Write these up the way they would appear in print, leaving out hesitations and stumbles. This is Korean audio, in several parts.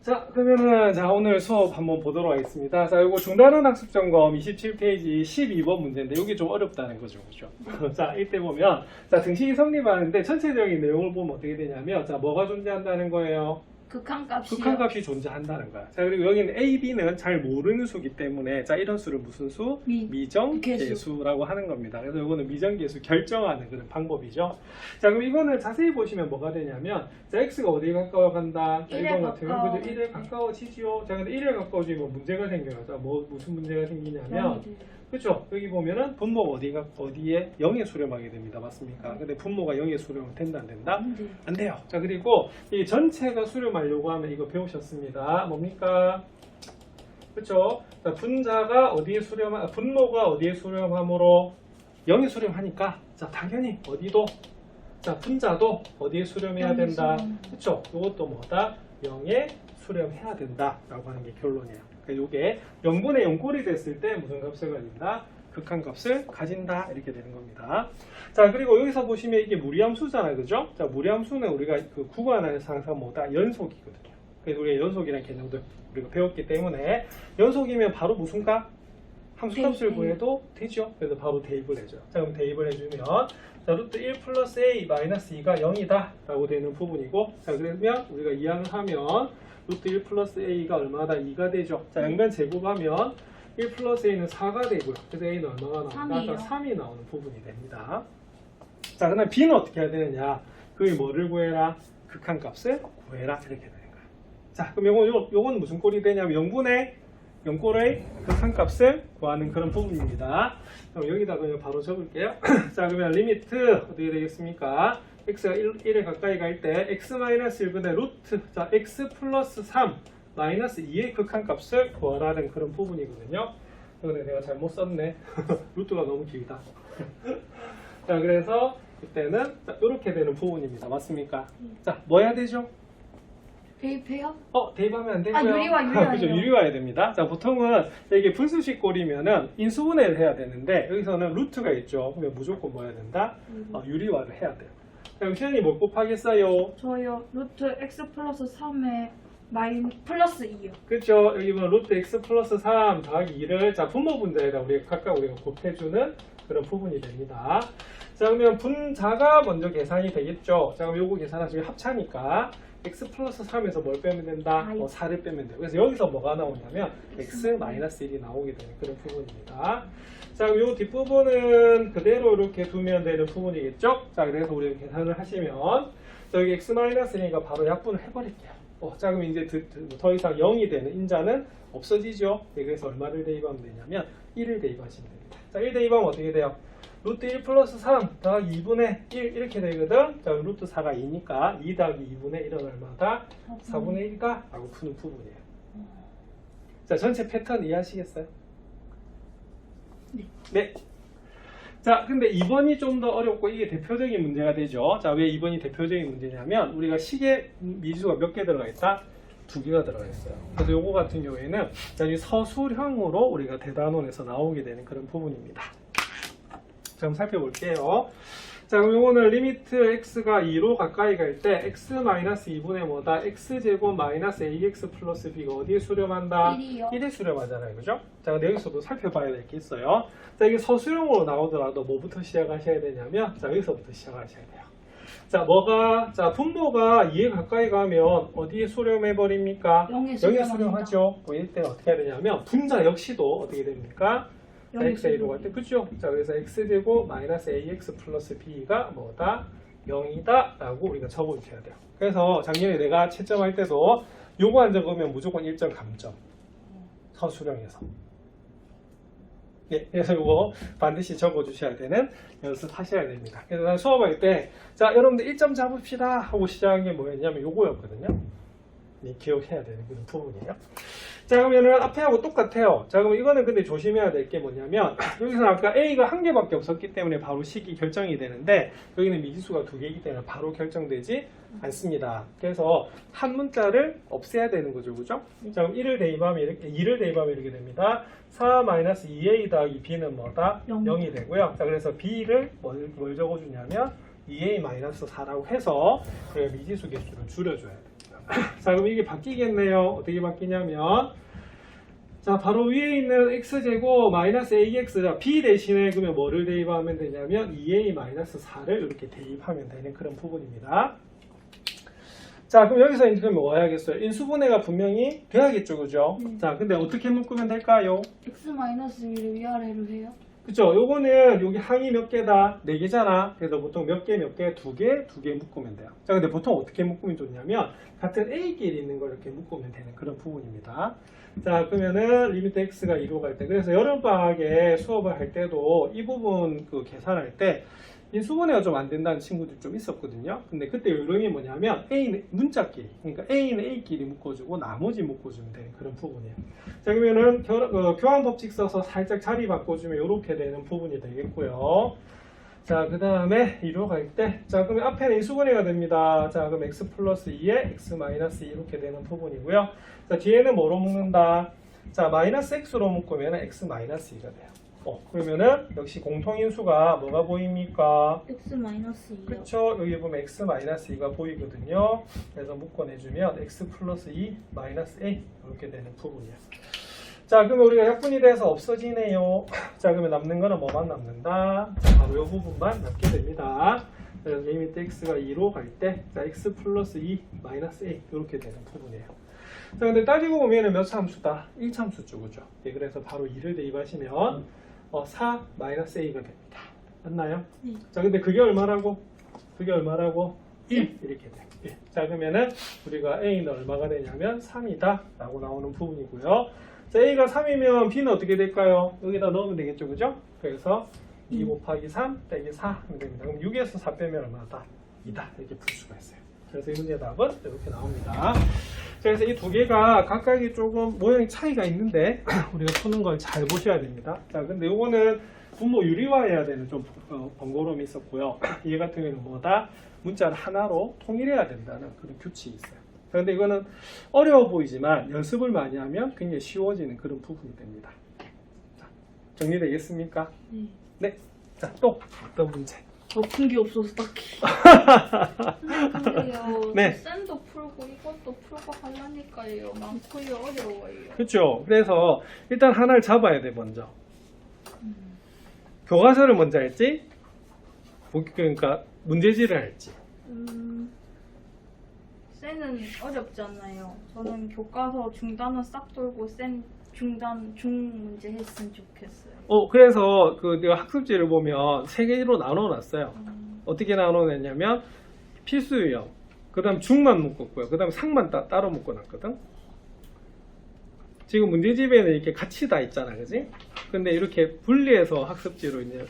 자, 그러면은 오늘 수업 한번 보도록 하겠습니다. 자, 이거 중단원 학습 점검 27페이지 12번 문제인데 이게 좀 어렵다는 거죠. 그죠? 자, 이때 보면 등식이 성립하는데 전체적인 내용을 보면 어떻게 되냐면 뭐가 존재한다는 거예요? 극한값이요. 극한값이 존재한다는 거야. 자, 그리고 여기는 A, B는 잘 모르는 수기 때문에 이런 수를 무슨 수? 미정계수라고 하는 겁니다. 그래서 이거는 미정계수 결정하는 그런 방법이죠. 자, 그럼 이거는 자세히 보시면 뭐가 되냐면 X가 어디에 가까워간다? 자, 1에 이번 같은 가까워. 경우 1에 가까워지지요. 자, 근데 1에 가까워지면 문제가 생겨요. 자, 무슨 문제가 생기냐면 그렇죠. 여기 보면은 분모가 어디에 0에 수렴하게 됩니다. 맞습니까? 근데 분모가 0에 수렴은 된다 안 된다? 안 돼요. 자, 그리고 이 전체가 수렴하려고 하면 이거 배우셨습니다. 뭡니까? 그렇죠. 자, 분모가 어디에 수렴함으로 0에 수렴하니까 당연히 어디도 분자도 어디에 수렴해야 된다. 그렇죠. 이것도 뭐다? 0에 수렴해야 된다라고 하는 게 결론이에요. 이게 0분의 0꼴이 됐을 때 무슨 값을 가진다? 극한값을 가진다 이렇게 되는 겁니다. 자, 그리고 여기서 보시면 이게 무리함수잖아요, 그죠? 자, 무리함수는 우리가 그 구간에서 항상 뭐다? 연속이거든요. 그래서 우리가 연속이라는 개념도 우리가 배웠기 때문에 연속이면 바로 무슨 값? 함수값을 구해도 되죠. 그래서 바로 대입을 해줘요. 자, 그럼 대입을 해주면 루트 1 플러스 a 마이너스 2가 0이다 라고 되는 부분이고, 자, 그러면 우리가 이항을 하면 루트 1 플러스 a가 얼마다? 2가 되죠. 자, 연간 제곱하면 1 플러스 a는 4가 되고요. 그래서 a는 얼마가 나온다? 3이 나오는 부분이 됩니다. 자, 그다음 b는 어떻게 해야 되느냐? 그게 뭐를 구해라? 극한값을 구해라 이렇게 되는 거예요. 자, 그럼 요건 무슨 꼴이 되냐면 0분의 0꼴의 극한값을 구하는 그런 부분입니다. 그럼 여기다 그냥 바로 적을게요. 자, 그러면 리미트 어떻게 되겠습니까? x가 1에 가까이 갈 때 x-1분의 루트, 자, x 플러스 3 마이너스 2의 극한값을 구하라는 그런 부분이거든요. 근데 내가 잘못 썼네. 루트가 너무 길다. 자, 그래서 그때는 이렇게 되는 부분입니다. 맞습니까? 자, 뭐 해야 되죠? 대입해요? 대입하면 안 되고요. 유리화. 그죠, 유리화해야 됩니다. 자, 보통은 이게 분수식 꼴이면은 인수분해를 해야 되는데 여기서는 루트가 있죠. 그러면 무조건 뭐 해야 된다? 유리화를 해야 돼요. 자, 그럼 시연이 뭐 곱하겠어요? 저요. 루트 x 플러스 3에 플러스 2요. 그렇죠. 여기 보면 루트 x 플러스 3 더하기 2를 분모 분자에다 각각 우리가 곱해주는 그런 부분이 됩니다. 자, 그러면 분자가 먼저 계산이 되겠죠. 자, 그럼 요거 계산하시면 합차니까 x 플러스 3에서 뭘 빼면 된다? 4를 빼면 돼요. 그래서 여기서 뭐가 나오냐면 x 마이너스 1이 나오게 되는 그런 부분입니다. 자, 그럼 요 뒷부분은 그대로 이렇게 두면 되는 부분이겠죠? 자, 그래서 우리가 계산을 하시면 여기 x 마이너스 1이니까 바로 약분을 해버릴게요. 자, 그럼 이제 더 이상 0이 되는 인자는 없어지죠? 네, 그래서 얼마를 대입하면 되냐면 1을 대입하시면 됩니다. 자, 1 대입하면 어떻게 돼요? 루트 1 플러스 3 더하기 2분의 1 이렇게 되거든. 자, 루트 4가 2니까 2 더하기 2분의 1은 얼마다? 4분의 1가? 라고 푸는 부분이에요. 자, 전체 패턴 이해하시겠어요? 네. 자, 근데 2번이 좀 더 어렵고 이게 대표적인 문제가 되죠. 자, 왜 2번이 대표적인 문제냐면 우리가 식에 미지수가 몇 개 들어가 있다? 2개가 들어가 있어요. 그래서 요거 같은 경우에는 여기 서술형으로 우리가 대단원에서 나오게 되는 그런 부분입니다. 자, 한번 살펴볼게요. 자, 그럼 요거는 리미트 x가 2로 가까이 갈 때 x-2분의 뭐다? x제곱 마이너스 ax 플러스 b가 어디에 수렴한다? 1이요. 1에 수렴하잖아요. 그죠? 자, 근데 여기서도 살펴봐야 될 게 있어요. 자, 이게 서술형으로 나오더라도 뭐부터 시작하셔야 되냐면, 자, 여기서부터 시작하셔야 돼요. 자, 분모가 2에 가까이 가면 어디에 수렴해버립니까? 0에 수렴하죠. 이때 어떻게 해야 되냐면, 분자 역시도 어떻게 됩니까? xa로 갈 때, 그죠? 자, 그래서 x제곱 마이너스 ax 플러스 b가 뭐다? 0이다 라고 우리가 적어주셔야 돼요. 그래서 작년에 내가 채점할 때도 요거 안 적으면 무조건 1점 감점. 서술형에서. 예, 그래서 이거 반드시 적어주셔야 되는 연습하셔야 됩니다. 그래서 난 수업할 때, 자, 여러분들 1점 잡읍시다 하고 시작한 게 뭐였냐면 요거였거든요. 기억해야 되는 그런 부분이에요. 자, 그러면은 앞에하고 똑같아요. 자, 그럼 이거는 근데 조심해야 될 게 뭐냐면 여기서 아까 A가 한 개밖에 없었기 때문에 바로 식이 결정이 되는데 여기는 미지수가 2개이기 때문에 바로 결정되지 않습니다. 그래서 한 문자를 없애야 되는 거죠. 그죠? 자, 그럼 2를 대입하면 이렇게 됩니다. 4-2a 더하기 b는 뭐다? 0이 되고요. 자, 그래서 b를 뭘 적어주냐면 2a-4라고 해서 미지수 개수를 줄여줘야 돼요. 자, 그럼 이게 바뀌겠네요. 어떻게 바뀌냐면, 자, 바로 위에 있는 x제곱 마이너스 ax, 자, b 대신에 그러면 뭐를 대입하면 되냐면 2a-4를 이렇게 대입하면 되는 그런 부분입니다. 자, 그럼 여기서 이제 뭐 해야겠어요? 인수분해가 분명히 돼야겠죠, 그죠? 자, 근데 어떻게 묶으면 될까요? x-1을 위아래로 해요? 그쵸? 요거는 여기 항이 몇 개다? 4개잖아. 그래서 보통 몇 개, 2개 묶으면 돼요. 자, 근데 보통 어떻게 묶으면 좋냐면 같은 A끼리 있는 걸 이렇게 묶으면 되는 그런 부분입니다. 자, 그러면은 리미트 X가 2로 갈 때, 그래서 여름방학에 수업을 할 때도 이 부분 그 계산할 때 인수분해가 좀 안 된다는 친구들 좀 있었거든요. 근데 그때 요령이 뭐냐면 A는 문자끼리, 그러니까 A는 A끼리 묶어주고 나머지 묶어주면 되는 그런 부분이에요. 자, 그러면은 교환법칙 써서 살짝 자리 바꿔주면 이렇게 되는 부분이 되겠고요. 자, 그 다음에 2로 갈 때, 자, 그러면 앞에는 인수분해가 됩니다. 자, 그럼 x 플러스 2에 x 마이너스 2 이렇게 되는 부분이고요. 자, 뒤에는 뭐로 묶는다? 자, 마이너스 x로 묶으면 x 마이너스 2가 돼요. 그러면은 역시 공통인수가 뭐가 보입니까? x-2요. 그렇죠. 여기 보면 x 마이너스 2가 보이거든요. 그래서 묶어내주면 x 플러스 2 마이너스 a 이렇게 되는 부분이에요. 자, 그러면 우리가 약분이 돼서 없어지네요. 자, 그러면 남는 거는 뭐만 남는다? 자, 바로 이 부분만 남게 됩니다. 그래서 리미트 x가 2로 갈 때, 자, x 플러스 2 마이너스 a 이렇게 되는 부분이에요. 자, 근데 따지고 보면은 몇 참수다? 1참수죠, 그죠? 예, 그래서 바로 2를 대입하시면 4 마이너스 a가 됩니다. 맞나요? 네. 자, 근데 그게 얼마라고? 1 이렇게 돼요. 예. 자, 그러면은 우리가 a는 얼마가 되냐면 3이다 라고 나오는 부분이고요. 자, a가 3이면 b는 어떻게 될까요? 여기다 넣으면 되겠죠, 그죠? 그래서 2 곱하기 3 빼기 4 하면 됩니다. 그럼 6에서 4 빼면 얼마다? 2다 이렇게 풀 수가 있어요. 그래서 이 문제 답은 이렇게 나옵니다. 그래서 이 두 개가 각각이 조금 모양이 차이가 있는데 우리가 푸는 걸 잘 보셔야 됩니다. 자, 근데 요거는 분모 유리화해야 되는 좀 번거로움이 있었고요. 얘 같은 경우는 뭐다? 문자를 하나로 통일해야 된다는 그런 규칙이 있어요. 자, 근데 이거는 어려워 보이지만 연습을 많이 하면 굉장히 쉬워지는 그런 부분이 됩니다. 자, 정리되겠습니까? 네. 네. 자, 또 어떤 문제? 푼 게 없어서 딱히. 근데요, 네. 쌤도 풀고 이것도 풀고 하려니까요. 많고요, 어려워요. 그렇죠. 그래서 일단 하나를 잡아야 돼 먼저. 교과서를 먼저 할지, 그러니까 문제지를 할지. 쌤은 어렵지 않나요? 저는 교과서 중단은 싹 돌고 쌤 중 문제 했으면 좋겠어요. 그래서 그 내가 학습지를 보면 세 개로 나눠놨어요. 어떻게 나눠냈냐면 필수 유형, 그 다음 중만 묶었고요. 그 다음 상만 따로 묶어놨거든. 지금 문제집에는 이렇게 같이 다 있잖아, 그지? 근데 이렇게 분리해서 학습지로 이제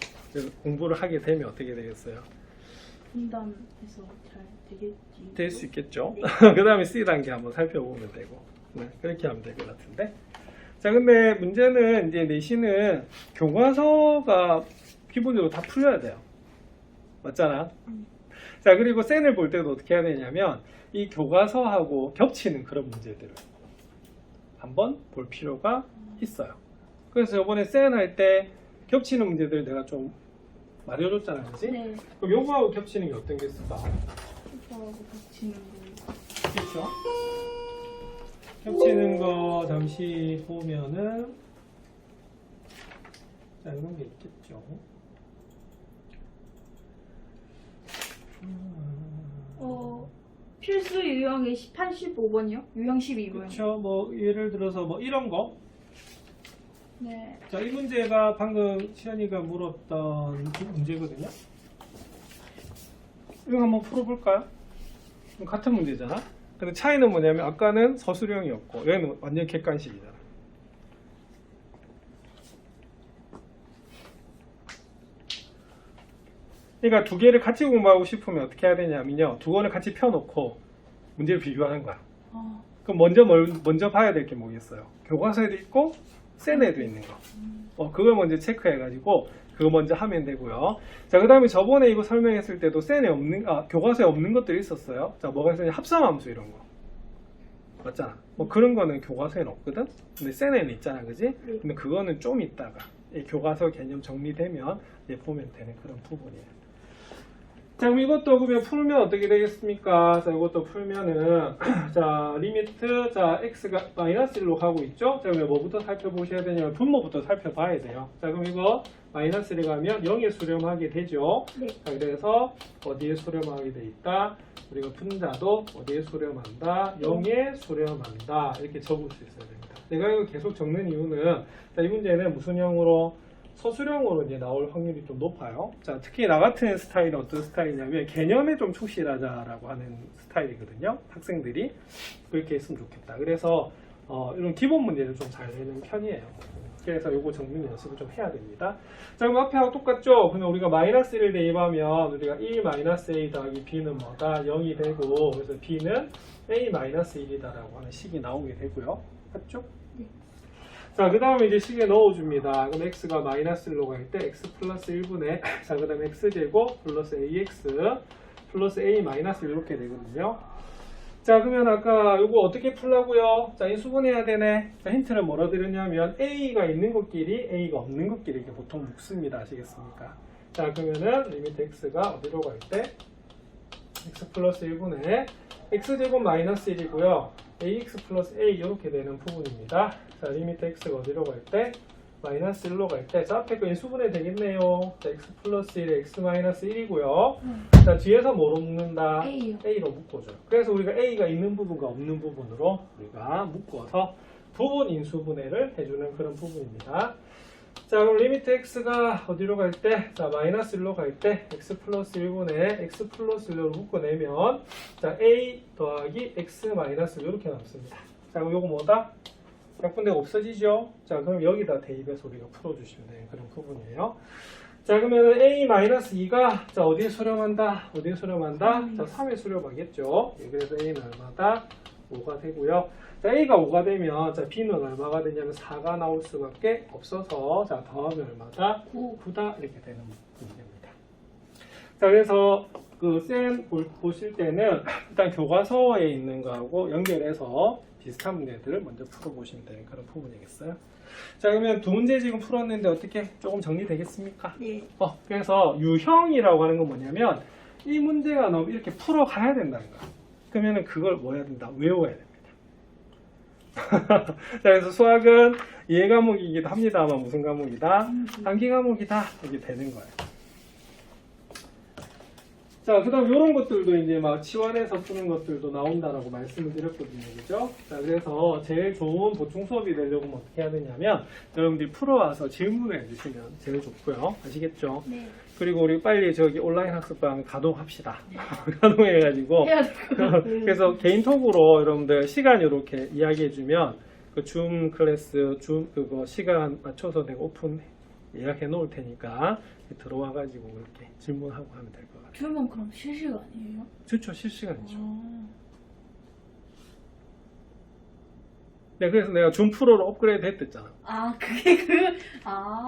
공부를 하게 되면 어떻게 되겠어요? 분단해서 잘 되겠지. 될 수 있겠죠. 네. 그 다음에 C단계 한번 살펴보면 되고, 네, 그렇게 하면 될 것 같은데. 자, 근데 문제는 이제 내신은 교과서가 기본적으로 다 풀려야 돼요. 맞잖아. 자, 그리고 쌤을 볼 때도 어떻게 해야 되냐면 이 교과서하고 겹치는 그런 문제들을 한번 볼 필요가 있어요. 그래서 이번에 쌤 할 때 겹치는 문제들 내가 좀 말해줬잖아, 그지? 네. 그럼 요거하고 겹치는 게 어떤 게 있을까? 이거하고 겹치는 거. 그렇죠? 겹치는 거 잠시 보면은 자, 이런 게 있겠죠. 필수 유형이 85번이요? 유형 12번이요? 그렇죠. 뭐 예를 들어서 뭐 이런 거. 네. 자, 이 문제가 방금 시연이가 물었던 문제거든요. 이거 한번 풀어볼까요? 같은 문제잖아. 근데 차이는 뭐냐면 아까는 서술형이었고 얘는 완전 객관식이잖아. 그러니까 두 개를 같이 공부하고 싶으면 어떻게 해야 되냐면요, 두 권을 같이 펴놓고 문제를 비교하는 거야. 그럼 먼저 봐야 될 게 뭐겠어요? 교과서에도 있고 쌤에도 있는 거. 그걸 먼저 체크해가지고 그거 먼저 하면 되고요. 자, 그 다음에 저번에 이거 설명했을 때도 교과서에 없는 것들이 있었어요. 자, 뭐가 있었냐? 합성함수 이런 거. 맞잖아. 뭐 그런 거는 교과서에는 없거든? 근데 쌤에는 있잖아, 그지? 근데 그거는 좀 있다가 이 교과서 개념 정리되면 이제 보면 되는 그런 부분이에요. 자, 그럼 이것도 그러면 풀면 어떻게 되겠습니까? 자, 이것도 풀면은 자, 리미트 자, x가 마이너스 1로 가고 있죠? 자, 그러면 뭐부터 살펴보셔야 되냐면 분모부터 살펴봐야 돼요. 자, 그럼 이거 마이너스 1에 가면 0에 수렴하게 되죠? 네. 자, 그래서 어디에 수렴하게 돼 있다? 우리가 분자도 어디에 수렴한다? 0에 수렴한다. 이렇게 적을 수 있어야 됩니다. 내가 이거 계속 적는 이유는 자, 이 문제는 무슨 형으로? 서술형으로 이제 나올 확률이 좀 높아요. 자, 특히 나 같은 스타일은 어떤 스타일이냐면 개념에 좀 충실하자라고 하는 스타일이거든요. 학생들이 그렇게 했으면 좋겠다. 그래서 이런 기본 문제를 좀 잘 내는 편이에요. 그래서 요거 정리 연습을 좀 해야 됩니다. 자, 그럼 앞에하고 똑같죠? 그러면 우리가 마이너스 1을 대입하면 우리가 1 마이너스 a 더하기 b는 뭐다? 0이 되고 그래서 b는 a 마이너스 1이다라고 하는 식이 나오게 되고요. 맞죠? 자, 그 다음에 이제 식에 넣어줍니다. 그럼 x가 마이너스 1로 갈 때 x 플러스 1분의 자, 그 다음에 x제곱 플러스 ax 플러스 a 마이너스 1 이렇게 되거든요. 자, 그러면 아까 이거 어떻게 풀라고요? 자, 인수분해야 되네. 자, 힌트를 뭐라 드렸냐면 a가 있는 것끼리 a가 없는 것끼리 이렇게 보통 묶습니다. 아시겠습니까? 자, 그러면은 리미트 x가 어디로 갈 때 x 플러스 1분의 x제곱 마이너스 1이고요. ax 플러스 a 이렇게 되는 부분입니다. 자, 리미트 x가 어디로 갈 때? 마이너스 1로 갈 때, 자, 앞에 거 인수분해 되겠네요. 자, x 플러스 1에 x 마이너스 1이고요. 자, 뒤에서 뭐로 묶는다? A요. a로 묶어줘요. 그래서 우리가 a가 있는 부분과 없는 부분으로 우리가 묶어서 부분 인수분해를 해주는 그런 부분입니다. 자, 그럼 리미트 x가 어디로 갈 때? 자, 마이너스 1로 갈 때 x 플러스 1분의 x 플러스 1로 묶어내면 자, a 더하기 x 마이너스 1 이렇게 남습니다. 자, 그럼 요거 뭐다? 약분대가 없어지죠? 자, 그럼 여기다 대입해서 우리가 풀어주시면 되는 그런 부분이에요. 자, 그러면 a-2가 자, 어디에 수렴한다? 어디에 수렴한다? 자, 3에 수렴하겠죠? 예, 그래서 a는 얼마다? 5가 되고요. 자, a가 5가 되면 자, b는 얼마가 되냐면 4가 나올 수밖에 없어서 자, 더하면 얼마다? 9다 이렇게 되는 문제입니다. 자, 그래서 그 쌤 보실 때는 일단 교과서에 있는 거하고 연결해서 비슷한 문제들을 먼저 풀어보시면 되는 그런 부분이겠어요. 자, 그러면 두 문제 지금 풀었는데 어떻게 조금 정리되겠습니까? 네. 그래서 유형이라고 하는 건 뭐냐면 이 문제가 너무 이렇게 풀어가야 된다는 거야. 그러면은 그걸 뭐 해야 된다? 외워야 됩니다. 자, 그래서 수학은 이해 과목이기도 합니다만 무슨 과목이다? 암기 과목이다. 이게 되는 거예요. 자, 그 다음 이런 것들도 이제 막 치환해서 푸는 것들도 나온다라고 말씀을 드렸거든요. 그죠? 자, 그래서 제일 좋은 보충 수업이 되려면 어떻게 해야 되냐면 여러분들이 풀어와서 질문을 해주시면 제일 좋고요. 아시겠죠? 네. 그리고 우리 빨리 저기 온라인 학습방 가동합시다. 가동해가지고. 해야 될것 그래서 개인톡으로 여러분들 시간 이렇게 이야기해주면 그 줌 클래스, 그거 시간 맞춰서 내가 오픈 예약해 놓을 테니까 들어와가지고 이렇게 질문하고 하면 될 것 같아요. 줌은 그럼 실시간이에요? 그렇죠. 실시간이죠. 아, 네, 그래서 내가 줌 프로로 업그레이드 했댔잖아. 그게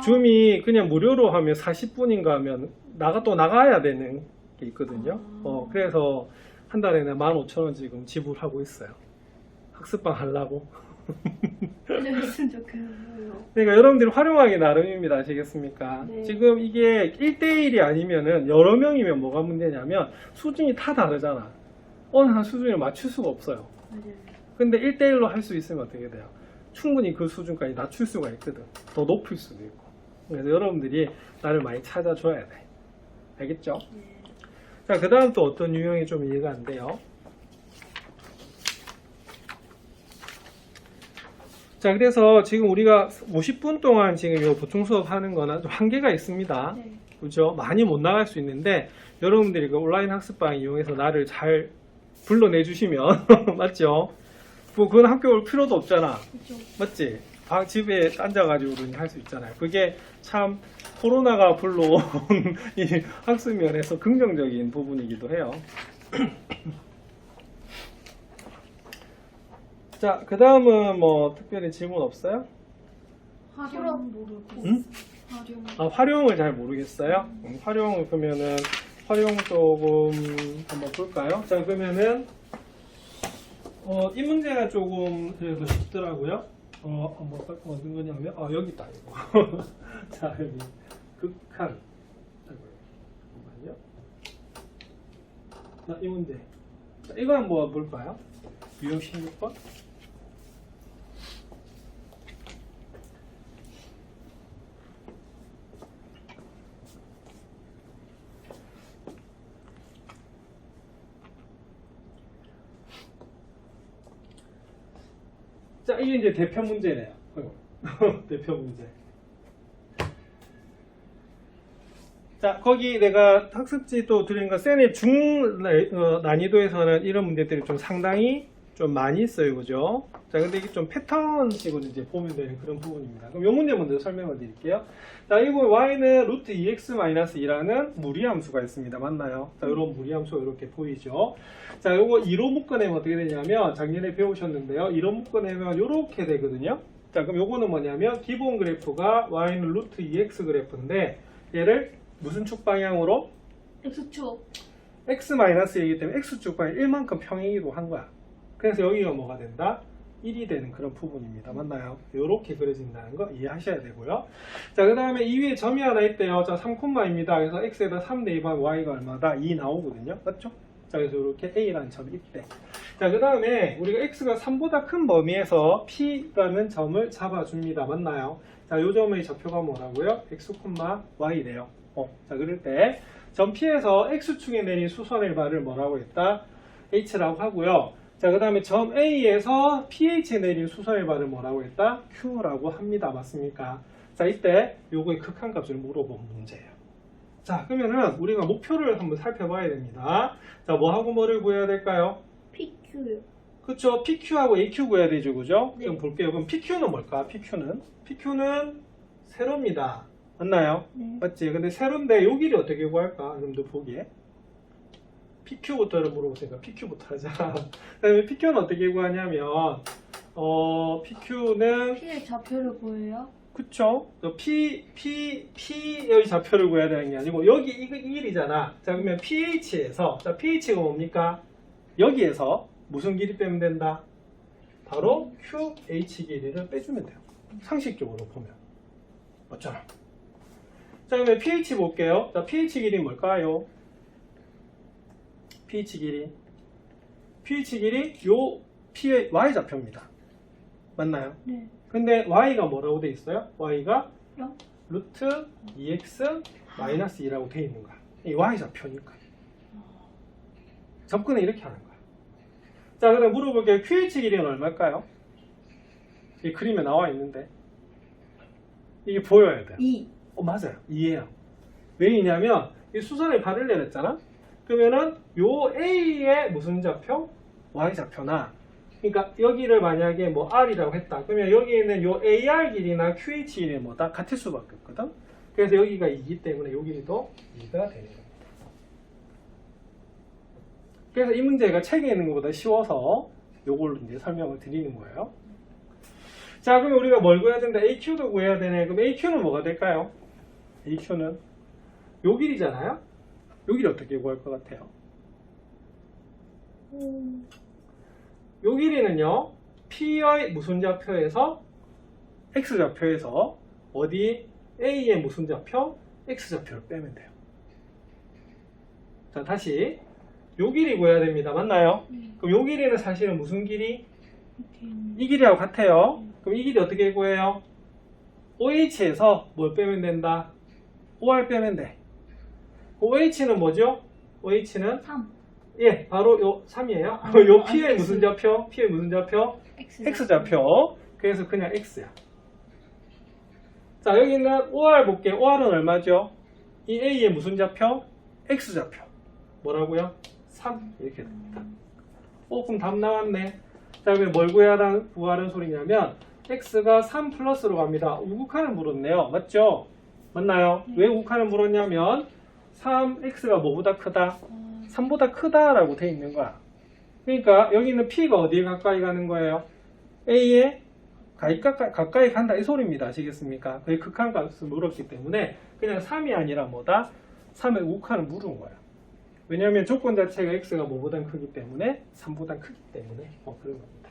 줌이 그냥 무료로 하면 40분인가 하면 나가야 되는 게 있거든요. 그래서 한 달에 내가 15,000원 지금 지불하고 있어요. 학습방 하려고. 그랬으면 좋겠네요. 그러니까 여러분들이 활용하기 나름입니다. 아시겠습니까? 네. 지금 이게 1대1이 아니면은 여러 명이면 뭐가 문제냐면 수준이 다 다르잖아. 어느 한 수준을 맞출 수가 없어요. 맞아요. 근데 1대1로 할 수 있으면 어떻게 돼요? 충분히 그 수준까지 낮출 수가 있거든. 더 높일 수도 있고. 그래서 여러분들이 나를 많이 찾아줘야 돼. 알겠죠? 네. 자, 그 다음 또 어떤 유형이 좀 이해가 안 돼요? 자, 그래서 지금 우리가 50분 동안 지금 이 보충 수업 하는 거는 좀 한계가 있습니다. 네. 그죠? 많이 못 나갈 수 있는데, 여러분들이 그 온라인 학습방 이용해서 나를 잘 불러내주시면, 맞죠? 뭐, 그건 학교 올 필요도 없잖아. 그죠. 맞지? 집에 앉아가지고 할 수 있잖아요. 그게 참 코로나가 불러온 이 학습 면에서 긍정적인 부분이기도 해요. 자, 그 다음은 뭐 특별히 질문 없어요? 활용 모르고. 응? 활용을 잘 모르겠어요? 활용을 그러면은 활용 조금 한번 볼까요? 자, 그러면은 이 문제가 조금 그래도 쉽더라고요. 한번 어떤 거냐면 여기 있다 이거. 자, 여기 극한. 잠깐만요. 자, 이 문제. 자, 이거 한번 볼까요? 유형 16번. 자, 이게 이제 대표 문제네요. 대표 문제. 자, 거기 내가 학습지 또 드린 거 쌤의 난이도에서는 이런 문제들이 좀 상당히 좀 많이 있어요. 그죠? 자, 근데 이게 좀 패턴식으로 이제 보면 되는 그런 부분입니다. 그럼 이 문제 먼저 설명을 드릴게요. 자, 이거 y는 루트 2x-2라는 무리함수가 있습니다. 맞나요? 자, 이런 무리함수가 이렇게 보이죠? 자, 이거 2로 묶어내면 어떻게 되냐면, 작년에 배우셨는데요. 2로 묶어내면 이렇게 되거든요. 자, 그럼 요거는 뭐냐면, 기본 그래프가 y는 루트 2x 그래프인데, 얘를 무슨 축 방향으로? X축. x-이기 때문에 x축 방향 1만큼 평행이도 한 거야. 그래서 여기가 뭐가 된다? 1이 되는 그런 부분입니다. 맞나요? 이렇게 그려진다는 거 이해하셔야 되고요. 자, 그 다음에 이 위에 점이 하나 있대요. 자, 3,입니다. 그래서 x에다 3 대입하면 y가 얼마다? 2 나오거든요. 맞죠? 자, 그래서 이렇게 a라는 점이 있대. 자, 그 다음에 우리가 x가 3보다 큰 범위에서 p라는 점을 잡아줍니다. 맞나요? 자, 요 점의 좌표가 뭐라고요? x, y래요. 자, 그럴 때 점 P에서 X축에 내린 수선의 발을 뭐라고 했다? H라고 하고요. 자, 그 다음에 점 A에서 PH에 내린 수선의 발을 뭐라고 했다? Q라고 합니다. 맞습니까? 자, 이때 요거의 극한값을 물어본 문제예요. 자, 그러면은 우리가 목표를 한번 살펴봐야 됩니다. 자, 뭐하고 뭐를 구해야 될까요? PQ요. 그쵸? PQ하고 AQ 구해야 되죠. 그죠? 네. 그럼 볼게요. 그럼 PQ는 뭘까? PQ는 세로입니다. 맞나요? 네. 맞지? 근데 세로인데 요 길이 어떻게 구할까? 여러분들 보기에 PQ부터를 물어보니까 PQ부터 하자. 그다음에 PQ는 어떻게 구하냐면 PQ는 P의 좌표를 보여요? 그쵸? P의 좌표를 구해야 되는 게 아니고 여기 이거 1이잖아. 자, 그러면 PH에서 자, PH가 뭡니까? 여기에서 무슨 길이 빼면 된다? 바로 QH 길이를 빼주면 돼요. 상식적으로 보면 맞잖아. 자, 그러면 pH 볼게요. 자, pH 길이 뭘까요? pH 길이 요 p의 y좌표입니다. 맞나요? 네. 근데 y가 뭐라고 돼 있어요? y가 0? 루트 2x 마이너스 2라고 돼 있는 거야. 이 y좌표니까. 접근을 이렇게 하는 거야. 자, 그럼 물어볼게요. QH 길이는 얼마일까요? 이 그림에 나와 있는데 이게 보여야 돼요. 2. 맞아요. 2예요. 왜냐면 이 수선을 발을 내렸잖아. 그러면은 요 A의 무슨 좌표? Y좌표나 그러니까 여기를 만약에 뭐 R이라고 했다. 그러면 여기에는 요 AR 길이나 QH 길이 뭐다? 같을 수밖에 없거든. 그래서 여기가 2이기 때문에 요 길이도 2가 되는 겁니다. 그래서 이 문제가 책에 있는 것보다 쉬워서 요걸로 이제 설명을 드리는 거예요. 자, 그럼 우리가 뭘 구해야 된다? AQ도 구해야 되네. 그럼 AQ는 뭐가 될까요? AQ는 요 길이잖아요? 요 길이 어떻게 구할 것 같아요? 요 길이는요, P의 무슨 좌표에서 X좌표에서 어디 A의 무슨 좌표? X좌표를 빼면 돼요. 자, 다시 요 길이 구해야 됩니다. 맞나요? 그럼 요 길이는 사실은 무슨 길이? 이 길이하고 같아요. 그럼 이 길이 어떻게 구해요? OH에서 뭘 빼면 된다? OR 빼면 돼. OH는 뭐죠? OH는 3. 예, 바로 요 3이에요. 요 P의 무슨 좌표? P의 무슨 좌표? X좌표. 그래서 그냥 X야. 자, 여기는 OR 볼게요. OR은 얼마죠? 이 A의 무슨 좌표? X좌표. 뭐라고요? 3. 이렇게 됩니다. 그럼 답 나왔네. 자, 그러면 뭘 구하라는 소리냐면 X가 3 플러스로 갑니다. 우극한을 물었네요. 맞죠? 맞나요? 왜 우극한을 물었냐면 3X가 뭐보다 크다? 3보다 크다라고 돼 있는 거야. 그러니까 여기는 P가 어디에 가까이 가는 거예요? A에 가까이 간다 이 소리입니다. 아시겠습니까? 그게 극한값을 물었기 때문에 그냥 3이 아니라 뭐다? 3의 우극한을 물은 거야. 왜냐하면 조건 자체가 X가 뭐보다 크기 때문에 3보다 크기 때문에 그런 겁니다.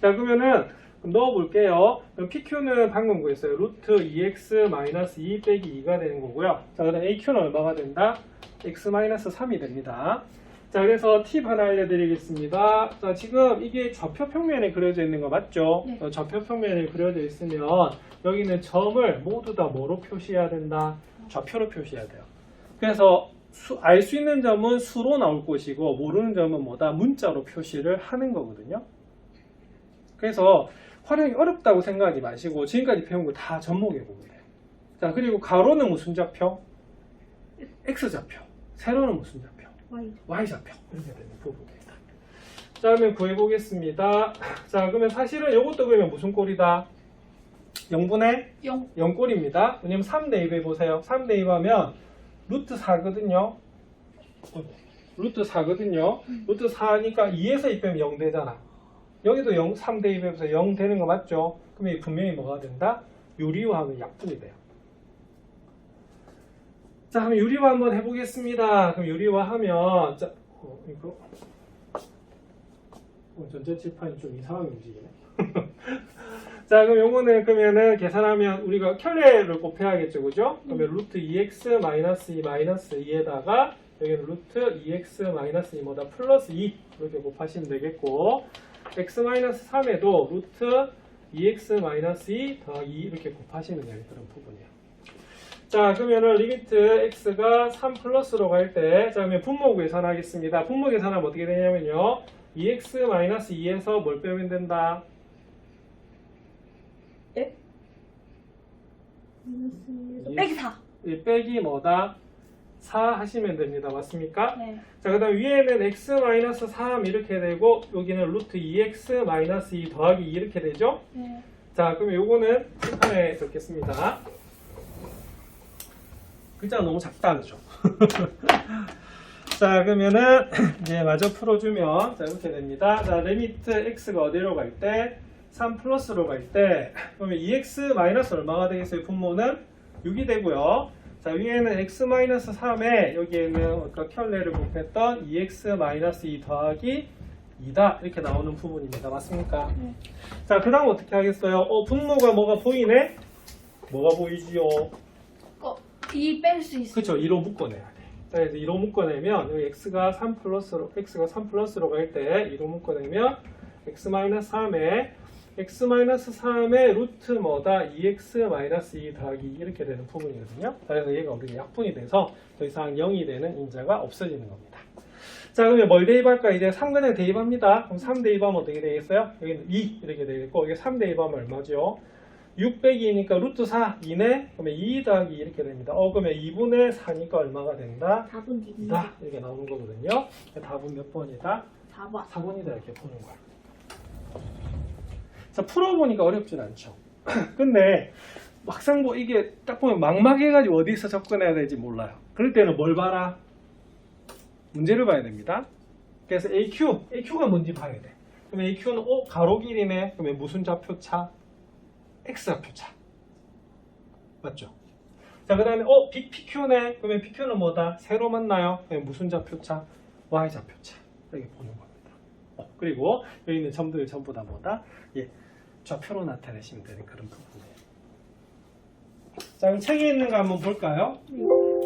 자, 그러면은 넣어볼게요. 그럼 PQ는 방금 구했어요. 루트 2x 마이너스 2 빼기 2가 되는 거고요. 자, 그다음 AQ는 얼마가 된다? x 마이너스 3이 됩니다. 자, 그래서 팁 하나 알려드리겠습니다. 자, 지금 이게 좌표 평면에 그려져 있는 거 맞죠? 네. 좌표 평면에 그려져 있으면 여기는 점을 모두 다 뭐로 표시해야 된다? 좌표로 표시해야 돼요. 그래서 알 수 있는 점은 수로 나올 것이고 모르는 점은 뭐다? 문자로 표시를 하는 거거든요. 그래서 활용이 어렵다고 생각하지 마시고 지금까지 배운 거 다 접목해 보면 돼요. 자, 그리고 가로는 무슨 좌표? X좌표. 세로는 무슨 좌표? Y좌표. 이렇게 되는 부분입니다. 자, 그러면 구해보겠습니다. 자, 그러면 사실은 이것도 그러면 무슨 꼴이다? 0분의 0꼴입니다. 왜냐면 3 대입해 보세요. 3 대입하면 루트 4거든요. 루트 4거든요. 루트 4니까 2에서 2 빼면 0 되잖아. 여기도 3 대입해서 0 되는 거 맞죠? 그러면 분명히 뭐가 된다? 유리화하면 약분이 돼요. 자, 그럼 유리화 한번 해보겠습니다. 그럼 유리화 하면, 자, 이거, 전자칠판이 좀 이상하게 움직이네. 자, 그럼 요거는 그러면은 계산하면 우리가 켤레를 곱해야겠죠, 그죠? 그러면 루트 2x 마이너스 2 마이너스 2에다가 여기는 루트 2x 마이너스 2 뭐다? 플러스 2 이렇게 곱하시면 되겠고, x 마이너스 3에도 루트 2x 마이너스 2 더하기 2 이렇게 곱하시면 되는 그런 부분이에요. 자, 그러면은 리미트 x가 3 플러스로 갈 때, 자, 그러면 분모 계산하겠습니다. 분모 계산하면 어떻게 되냐면요. 2x 마이너스 2에서 뭘 빼면 된다? 빼기 4. 빼기 뭐다? 4 하시면 됩니다. 맞습니까? 네. 자, 그 다음 위에는 x 마이너스 3 이렇게 되고, 여기는 루트 2x 마이너스 2 더하기 2 이렇게 되죠? 네. 자, 그러면 요거는 칠판에 적겠습니다. 글자가 너무 작다, 그죠? 자, 그러면은 이제 마저 풀어주면 자, 이렇게 됩니다. 자, 리미트 x가 어디로 갈 때? 3 플러스로 갈 때, 그러면 2x 마이너스 얼마가 되겠어요? 분모는 6이 되고요. 자, 위에는 x 마이너스 3에 여기에는 아까 켤레를 곱했던 2x 마이너스 2 더하기 2다 이렇게 나오는 부분입니다. 맞습니까? 네. 자, 그 다음 어떻게 하겠어요? 분모가 뭐가 보이네? 뭐가 보이지요? 2 뺄 수 있어. 그쵸, 2로 묶어내야 돼. 자, 그래서 2로 묶어내면 여기 x가 3 플러스로 갈 때 2로 묶어내면 x 마이너스 3의 루트 뭐다? 2x 마이너스 2 더하기 2 이렇게 되는 부분이거든요. 자, 그래서 얘가 우리가 약분이 돼서 더 이상 0이 되는 인자가 없어지는 겁니다. 자, 그러면 뭘 대입할까? 이제 3 그냥 대입합니다. 그럼 3 대입하면 어떻게 되겠어요? 여기는 2 이렇게 되겠고, 이게 3 대입하면 얼마죠? 6 빼기 2니까 루트 4, 2네? 그러면 2 더하기 2 이렇게 됩니다. 그러면 2분의 4니까 얼마가 된다? 4분 2다. 이렇게 나오는 거거든요. 답은 몇 번이다? 4번. 4번이다. 이렇게 보는 거야. 자, 풀어보니까 어렵진 않죠. 근데 막상 이게 딱 보면 막막해가지고 어디서 접근해야 될지 몰라요. 그럴 때는 뭘 봐라? 문제를 봐야 됩니다. 그래서 AQ가 뭔지 봐야 돼. 그러면 AQ는 가로 길이네. 그러면 무슨 좌표차? X좌표차. 맞죠? 자, 그 다음에 PQ네. 그러면 PQ는 뭐다? 세로 맞나요? 그러면 무슨 좌표차? Y좌표차. 이렇게 보는 겁니다. 그리고 여기 있는 점들 전부 다 뭐다? 예, 좌표로 나타내시면 되는 그런 부분이에요. 자, 그럼 책에 있는 거 한번 볼까요?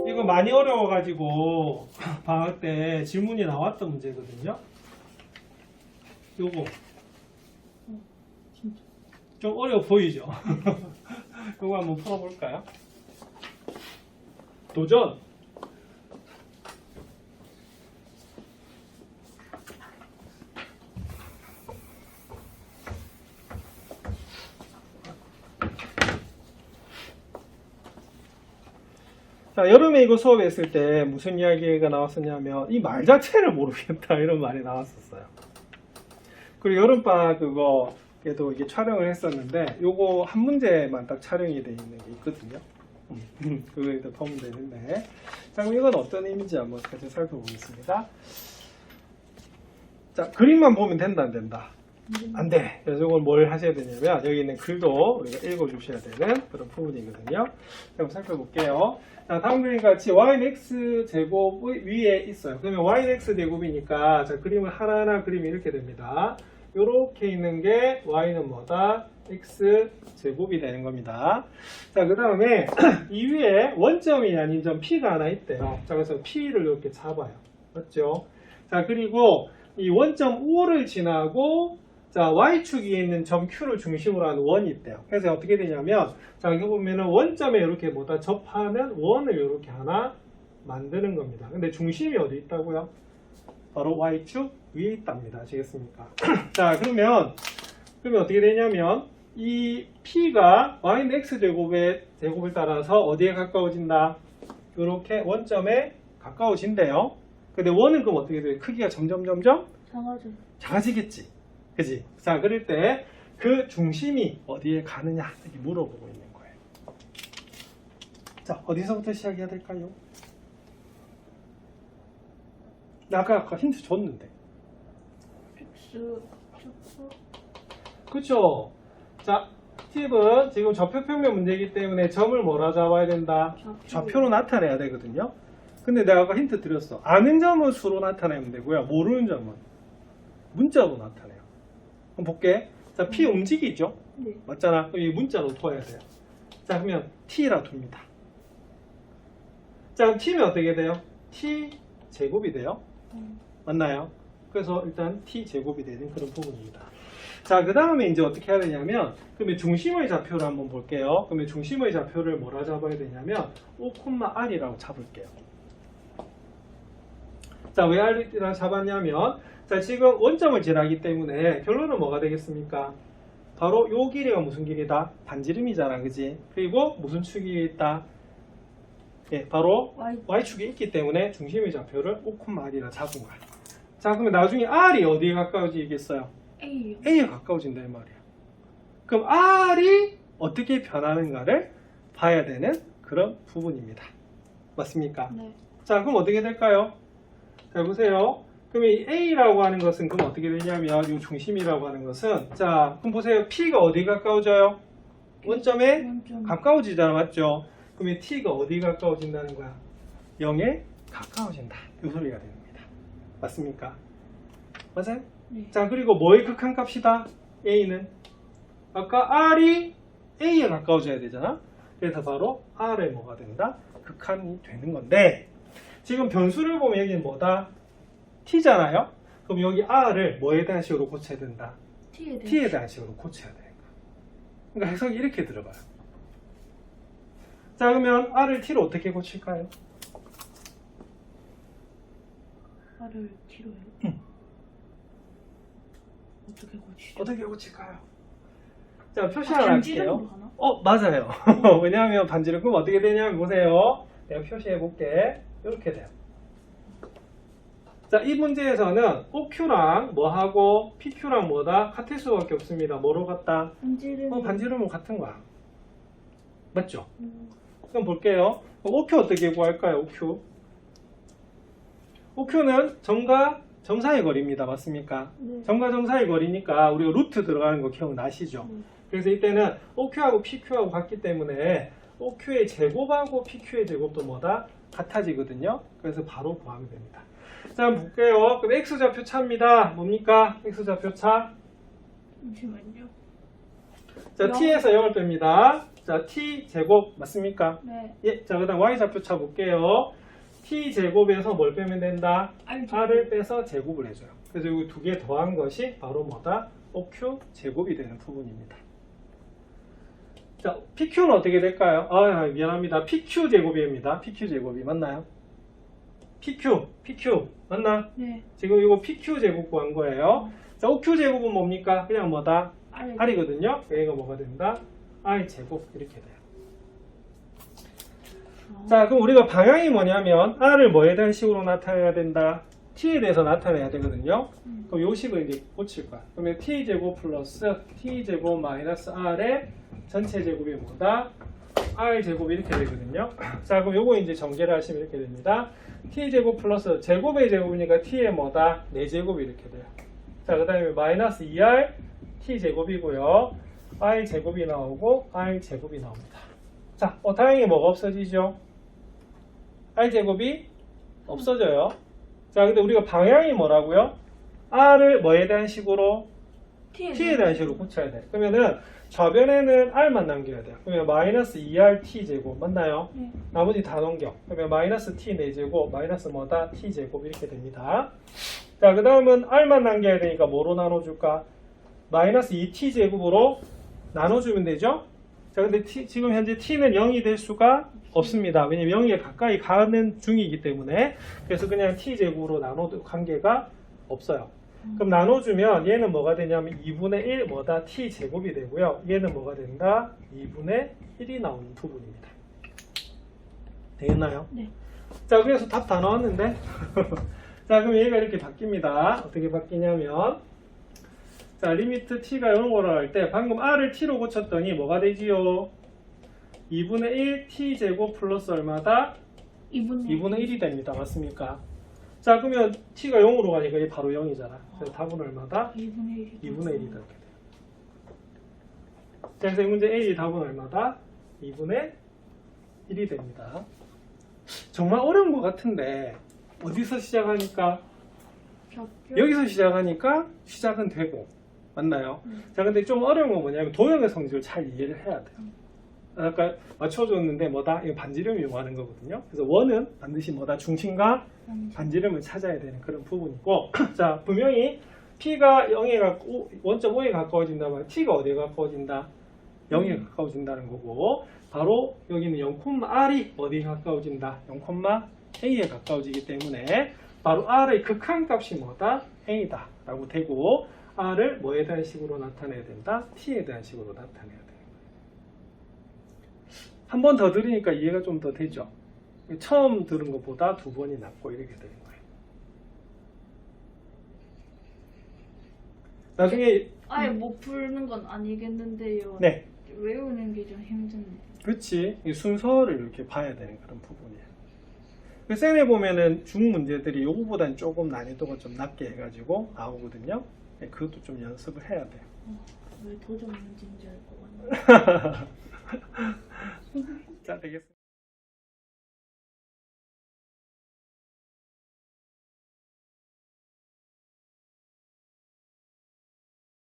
이거 많이 어려워가지고 방학 때 질문이 나왔던 문제거든요. 요거 좀 어려워 보이죠? 요거 한번 풀어볼까요? 도전! 자, 여름에 이거 수업했을 때 무슨 이야기가 나왔었냐면 이 말 자체를 모르겠다 이런 말이 나왔었어요. 그리고 여름방학 그거에도 이게 촬영을 했었는데 요거 한 문제만 딱 촬영이 돼 있는 게 있거든요. 그거에 보면 되는데, 자, 그럼 이건 어떤 의미인지 한번 같이 살펴보겠습니다. 자, 그림만 보면 된다 안 된다? 안 돼. 그래서 이걸 뭘 하셔야 되냐면 여기 있는 글도 우리가 읽어주셔야 되는 그런 부분이거든요. 자, 한번 살펴볼게요. 자, 다음 그림 같이 y는 x 제곱 위에 있어요. 그러면 y는 x 제곱이니까 자, 그림을 하나하나 그림이 이렇게 됩니다. 이렇게 있는 게 y는 뭐다? x 제곱이 되는 겁니다. 자, 그 다음에 이 위에 원점이 아닌 점 p가 하나 있대요. 자, 그래서 p를 이렇게 잡아요. 맞죠? 자, 그리고 이 원점 O를 지나고 자, Y축에 있는 점 Q를 중심으로 하는 원이 있대요. 그래서 어떻게 되냐면 자, 여기 보면은 원점에 이렇게 뭐다 접하는 원을 이렇게 하나 만드는 겁니다. 근데 중심이 어디 있다고요? 바로 Y축 위에 있답니다. 아시겠습니까? 자, 그러면 어떻게 되냐면 이 P가 Y는 X제곱을 따라서 어디에 가까워진다? 이렇게 원점에 가까워진대요. 근데 원은 그럼 어떻게 돼요? 크기가 점점 작아져. 작아지겠지. 그지? 자, 그럴 때 그 중심이 어디에 가느냐 이렇게 물어보고 있는 거예요. 자, 어디서부터 시작해야 될까요? 나 아까 힌트 줬는데. X 좌표. 그쵸? 자, 팁은 지금 좌표평면 문제이기 때문에 점을 뭐라 잡아야 된다? 좌표로 나타내야 되거든요. 근데 내가 아까 힌트 드렸어. 아는 점은 수로 나타내면 되고요. 모르는 점은 문자로 나타내요. 그럼 볼게. 자, P 움직이죠? 네. 맞잖아. 그럼 이 문자로 둬야 돼요. 자, 그러면 T라 둡니다. 자, 그럼 T면 어떻게 돼요? T 제곱이 돼요. 맞나요? 그래서 일단 T 제곱이 되는 그런 부분입니다. 자, 그 다음에 이제 어떻게 해야 되냐면, 그러면 중심의 좌표를 한번 볼게요. 그러면 중심의 좌표를 뭐라 잡아야 되냐면, O,R이라고 잡을게요. 자, 왜 R이라 잡았냐면, 자, 지금 원점을 지나기 때문에 결론은 뭐가 되겠습니까? 바로 요 길이가 무슨 길이다? 반지름이잖아, 그지? 그리고 무슨 축이 있다? 예, 바로 Y축이 있기 때문에 중심의 좌표를 O,R이라 잡은 거야. 자, 그러면 나중에 R이 어디에 가까워지겠어요? A요. A에 가까워진다 이 말이야. 그럼 R이 어떻게 변하는가를 봐야 되는 그런 부분입니다. 맞습니까? 네. 자, 그럼 어떻게 될까요? 자, 보세요. 그럼 이 A라고 하는 것은 그럼 어떻게 되냐면 이 중심이라고 하는 것은 자, 그럼 보세요. P가 어디에 가까워져요? 원점에 원점. 가까워지잖아, 맞죠? 그러면 T가 어디에 가까워진다는 거야? 0에 가까워진다. 이 소리가 됩니다. 맞습니까? 맞아요? 네. 자, 그리고 뭐의 극한값이다? A는 아까 R이 A에 가까워져야 되잖아. 그래서 바로 R에 뭐가 된다? 극한이 되는 건데 지금 변수를 보면 여기는 뭐다? T잖아요. 그럼 여기 R을 뭐에 대한 식으로 고쳐야 된다? T에 대한 식으로 고쳐야 되는 거야. 그러니까 해석이 이렇게 들어가요. 자, 그러면 R을 T로 어떻게 고칠까요? R을 T로요. 응. 어떻게 고치죠? 어떻게 고칠까요? 자, 표시 하나 반지름으로 할게요. 하나? 맞아요. 왜냐하면 반지름 그럼 어떻게 되냐면 보세요. 내가 표시해 볼게. 이렇게 돼요. 자, 이 문제에서는 OQ랑 뭐하고 PQ랑 뭐다? 같을 수밖에 없습니다. 뭐로 같다? 반지름. 반지름은 같은 거야. 맞죠? 그럼 볼게요. OQ 어떻게 구할까요? OQ. OQ는 점과 점 사이 거리입니다. 맞습니까? 네. 점과 점 사이 거리니까 우리가 루트 들어가는 거 기억나시죠? 그래서 이때는 OQ하고 PQ하고 같기 때문에 OQ의 제곱하고 PQ의 제곱도 뭐다? 같아지거든요. 그래서 바로 구하면 됩니다. 자, 한번 볼게요. 그럼 X좌표 차입니다. 뭡니까? X좌표 차. 잠시만요. 자, 영. T에서 0을 뺍니다. 자, T 제곱 맞습니까? 네. 예. 자, 그 다음 Y좌표 차 볼게요. T 제곱에서 뭘 빼면 된다? R을 빼서 제곱을 해줘요. 그래서 이 두 개 더한 것이 바로 뭐다? OQ 제곱이 되는 부분입니다. 자, PQ는 어떻게 될까요? 미안합니다. PQ 제곱입니다. PQ 제곱이 맞나요? PQ 맞나? 네. 지금 이거 PQ 제곱 구한 거예요. 자, OQ 제곱은 뭡니까? 그냥 뭐다? R이거든요. 얘가 뭐가 된다? I 제곱 이렇게 돼요. 자, 그럼 우리가 방향이 뭐냐면 R을 뭐에 대한 식으로 나타내야 된다? T에 대해서 나타내야 되거든요. 그럼 요 식을 이제 고칠 거야. 그러면 T제곱 플러스 T제곱 마이너스 R의 전체 제곱이 뭐다? R제곱 이렇게 되거든요. 자, 그럼 요거 이제 전개를 하시면 이렇게 됩니다. T제곱 플러스 제곱의 제곱이니까 T의 뭐다? 4제곱이 이렇게 돼요. 자, 그 다음에 마이너스 2R T제곱이고요. R제곱이 나오고 R제곱이 나옵니다. 자, 다행히 뭐가 없어지죠? R제곱이 없어져요. 자, 근데 우리가 방향이 뭐라고요? R을 뭐에 대한 식으로? T에 대한 식으로 고쳐야 돼. 그러면은 좌변에는 R만 남겨야 돼요. 그러면 마이너스 2R T제곱 맞나요? 네. 나머지 다 넘겨. 그러면 마이너스 T 4제곱 마이너스 뭐다? T제곱 이렇게 됩니다. 자, 그 다음은 r만 남겨야 되니까 뭐로 나눠줄까? 마이너스 2t 제곱으로 나눠주면 되죠? 자, 근데 지금 현재 t는 0이 될 수가 없습니다. 왜냐면 0에 가까이 가는 중이기 때문에. 그래서 그냥 t 제곱으로 나눠도 관계가 없어요. 그럼 나눠주면 얘는 뭐가 되냐면 2분의 1 뭐다? t 제곱이 되고요. 얘는 뭐가 된다? 2분의 1이 나오는 부분입니다. 되겠나요? 네. 자, 그래서 답 다 나왔는데. 자, 그럼 얘가 이렇게 바뀝니다. 어떻게 바뀌냐면, 자, 리미트 t가 0으로 할 때 방금 r을 t로 고쳤더니 뭐가 되지요? 2분의 1 t 제곱 플러스 얼마다? 2분의 2분의 1이 됩니다. 맞습니까? 자, 그러면 t가 0으로 가니까 얘 바로 0이잖아. 그래서 답은 얼마다? 2분의 1이 2분의 1이다. 이렇게 돼요. 자, 그래서 이 문제 A의 답은 얼마다? 2분의 1이 됩니다. 정말 어려운 것 같은데 어디서 시작하니까? 여기서 시작하니까 시작은 되고 맞나요? 자, 근데 좀 어려운 건 뭐냐면 도형의 성질을 잘 이해를 해야 돼요. 아까 맞춰줬는데 뭐다? 이거 반지름을 이용하는 거거든요. 그래서 원은 반드시 뭐다? 중심과 반지름을 찾아야 되는 그런 부분이고 자, 분명히 P가 0에 원점 5에 가까워진다면 T가 어디에 가까워진다? 0에 가까워진다는 거고 바로 여기는 0,R이 어디에 가까워진다? 0,A에 가까워지기 때문에 바로 R의 극한값이 뭐다? A다 라고 되고 R을 뭐에 대한 식으로 나타내야 된다? T에 대한 식으로 나타내야 돼요. 한 번 더 들으니까 이해가 좀 더 되죠? 처음 들은 것보다 두 번이 낫고 이렇게 되는 거예요. 나중에 아예 못 푸는 건 아니겠는데요. 네, 외우는 게 좀 힘드네. 그렇지. 이 순서를 이렇게 봐야 되는 그런 부분이에요. 그 쌤에 보면은 중 문제들이 요거보다는 조금 난이도가 좀 낮게 해가지고 나오거든요. 네, 그것도 좀 연습을 해야 돼요. 왜 도전 문제인 줄 알 것 같네. 자, 되겠습니다.